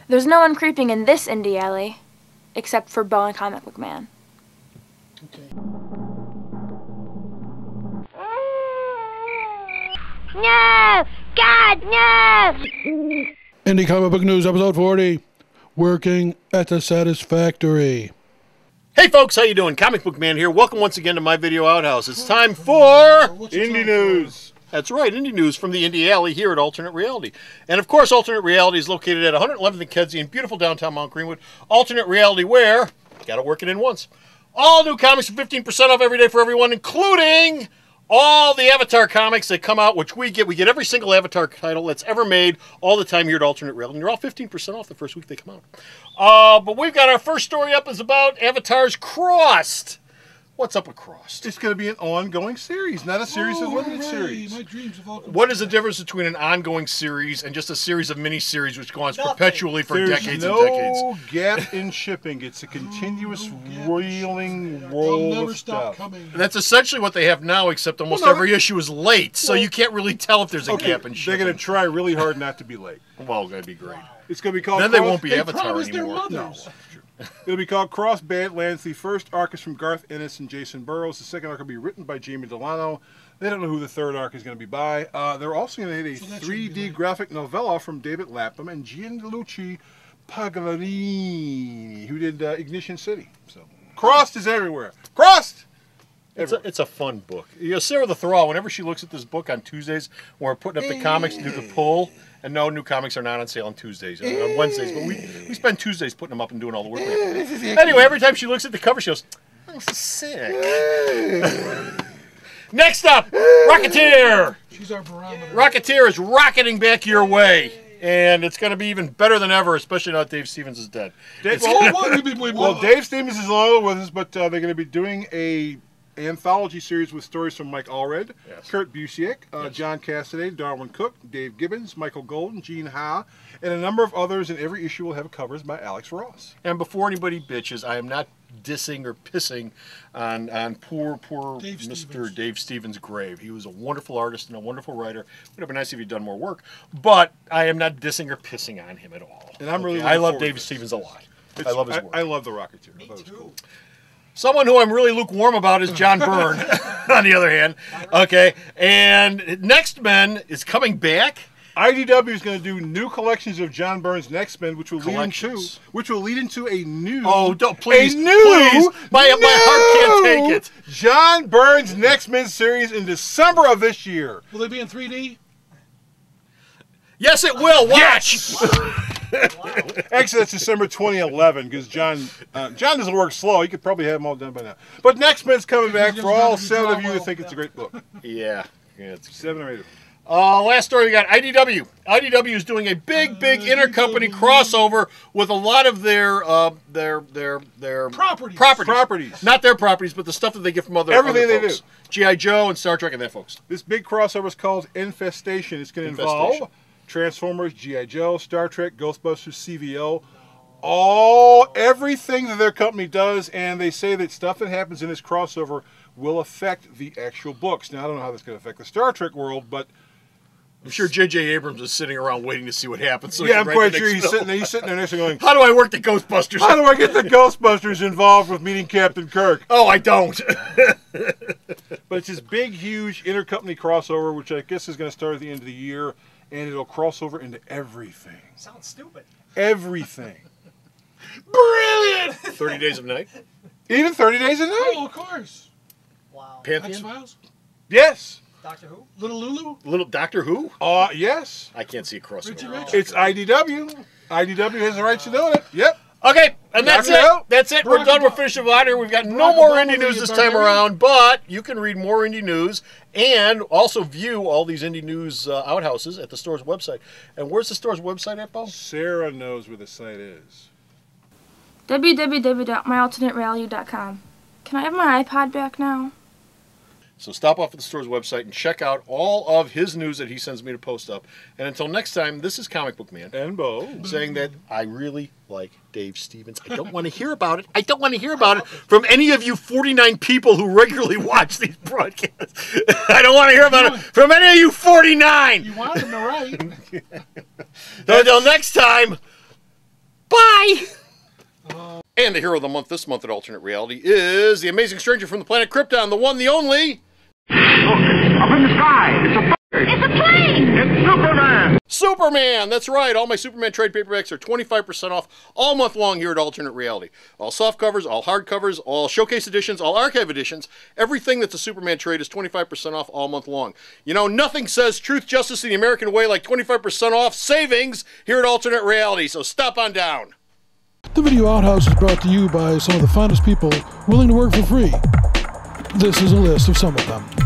There's no one creeping in this Indy alley, except for Bo and Comic Book Man. Okay. No! God, no! Indy Comic Book News, episode 40. Working at the Satisfactory. Hey folks, how you doing? Comic Book Man here. Welcome once again to my video outhouse. It's time for Indy News. That's right, Indy News from the Indy Alley here at Alternate Reality. And of course, Alternate Reality is located at 111th and Kedzie in beautiful downtown Mount Greenwood. Alternate Reality where, gotta work it in once. All new comics are 15% off every day for everyone, including all the Avatar comics that come out, which we get. We get every single Avatar title that's ever made all the time here at Alternate Reality. And they're all 15% off the first week they come out. But we've got our first story up is about Avatar's Crossed. What's up with Crossed? It's going to be an ongoing series, not a series of limited series. My dreams have all come What is the difference between an ongoing series and just a series of mini-series which go on perpetually for There's decades no and decades? gap in shipping. It's a continuous reeling They'll roll never of stop stuff. coming. That's essentially what they have now, except almost Well, no, every issue is late, so you can't really tell if there's a gap in They're shipping. going to try really hard not to be late. Well, that'd be great. It's going to be called Then they Cross- won't be Avatar promised their anymore. mothers. It'll be called Cross Badlands. The first arc is from Garth Ennis and Jason Burrows. The second arc will be written by Jamie Delano. They don't know who the third arc is going to be by. They're also going to hit a So that shouldn't be 3D late. graphic novella from David Lapham and Gianluigi Pagliarini, who did Ignition City. So Crossed is everywhere. Crossed! It's a fun book. You know, Sarah the Thrall, whenever she looks at this book on Tuesdays, when we're putting up the comics to do the pull, and no, new comics are not on sale on Tuesdays, on Wednesdays, but we spend Tuesdays putting them up and doing all the work. Anyway, every time she looks at the cover, she goes, "Oh, this is sick." Next up, Rocketeer. She's our barometer. Rocketeer is rocketing back your way, and it's going to be even better than ever, especially now that Dave Stevens is dead. Well, Dave Stevens is no longer with us, but they're going to be doing a anthology series with stories from Mike Allred, Yes. Kurt Busiek, John Cassaday, Darwin Cook, Dave Gibbons, Michael Golden, Gene Ha, and a number of others, and every issue will have covers by Alex Ross. And before anybody bitches, I am not dissing or pissing on poor Dave Mr. Stevens. Dave Stevens' grave. He was a wonderful artist and a wonderful writer. Would have been nice if he'd done more work, but I am not dissing or pissing on him at all. And I'm really I looking love forward to Dave this. Stevens a lot. I love his work. I love the Rocketeer. I thought it was cool. Someone who I'm really lukewarm about is John Byrne, on the other hand. Okay, and Next Men is coming back. IDW is going to do new collections of John Byrne's Next Men, which will Collections. lead into a new. Oh, don't please, a new, please! My heart can't take it. John Byrne's Next Men series in December of this year. Will they be in 3D? Yes, it will. Watch. Actually, that's December 2011 because John doesn't work slow. He could probably have them all done by now. But Next Men's coming back for all 7 of you who think it's a great book. Yeah. It's 7 or 8 of them. last story we got IDW. IDW is doing a big intercompany crossover with a lot of their Properties. Not their properties, but the stuff that they get from other Everything they folks. G.I. Joe and Star Trek and that folks. This big crossover is called Infestation. It's going to involve Transformers, G.I. Joe, Star Trek, Ghostbusters, CVO, everything that their company does, and they say that stuff that happens in this crossover will affect the actual books. Now, I don't know how that's going to affect the Star Trek world, but I'm sure J.J. Abrams is sitting around waiting to see what happens. So yeah, I'm quite sure he's sitting there next to going, how do I work the Ghostbusters? how do I get the Ghostbusters involved with meeting Captain Kirk? Oh, I don't. But it's this big, huge intercompany crossover, which I guess is going to start at the end of the year, and it'll cross over into everything. Sounds stupid. Everything. Brilliant! 30 Days of Night. Even 30 Days a Night. Oh, of course. Wow. Pantheon. X-Files? Yes. Doctor Who? Little Lulu? Little Doctor Who. Yes. I can't see a crossover. Richie Rich. It's IDW. IDW has the rights to doing it. Yep. Okay, and that's Knock it it. out. That's it. We're done. We're finished with out here. We've got no more indie news this time around, but you can read more indie news and also view all these indie news outhouses at the store's website. And where's the store's website at, Bo? Sarah knows where the site is. www.myalternatereality.com. Can I have my iPod back now? So stop off at the store's website and check out all of his news that he sends me to post up. And until next time, this is Comic Book Man. And Bo. Saying that I really like Dave Stevens. I don't want to hear about it. I don't want to hear about it from any of you 49 people who regularly watch these broadcasts. I don't want to hear about it from any of you 49. You wanted him to write. Until next time, Bye! And the hero of the month this month at Alternate Reality is the amazing stranger from the planet Krypton, the one, the only... Look, up in the sky, it's a bird. It's a plane! It's Superman! Superman! That's right, all my Superman trade paperbacks are 25% off all month long here at Alternate Reality. All soft covers, all hard covers, all showcase editions, all archive editions, everything that's a Superman trade is 25% off all month long. You know, nothing says truth, justice, and the American way like 25% off savings here at Alternate Reality, so stop on down. The Video Outhouse is brought to you by some of the finest people willing to work for free. This is a list of some of them.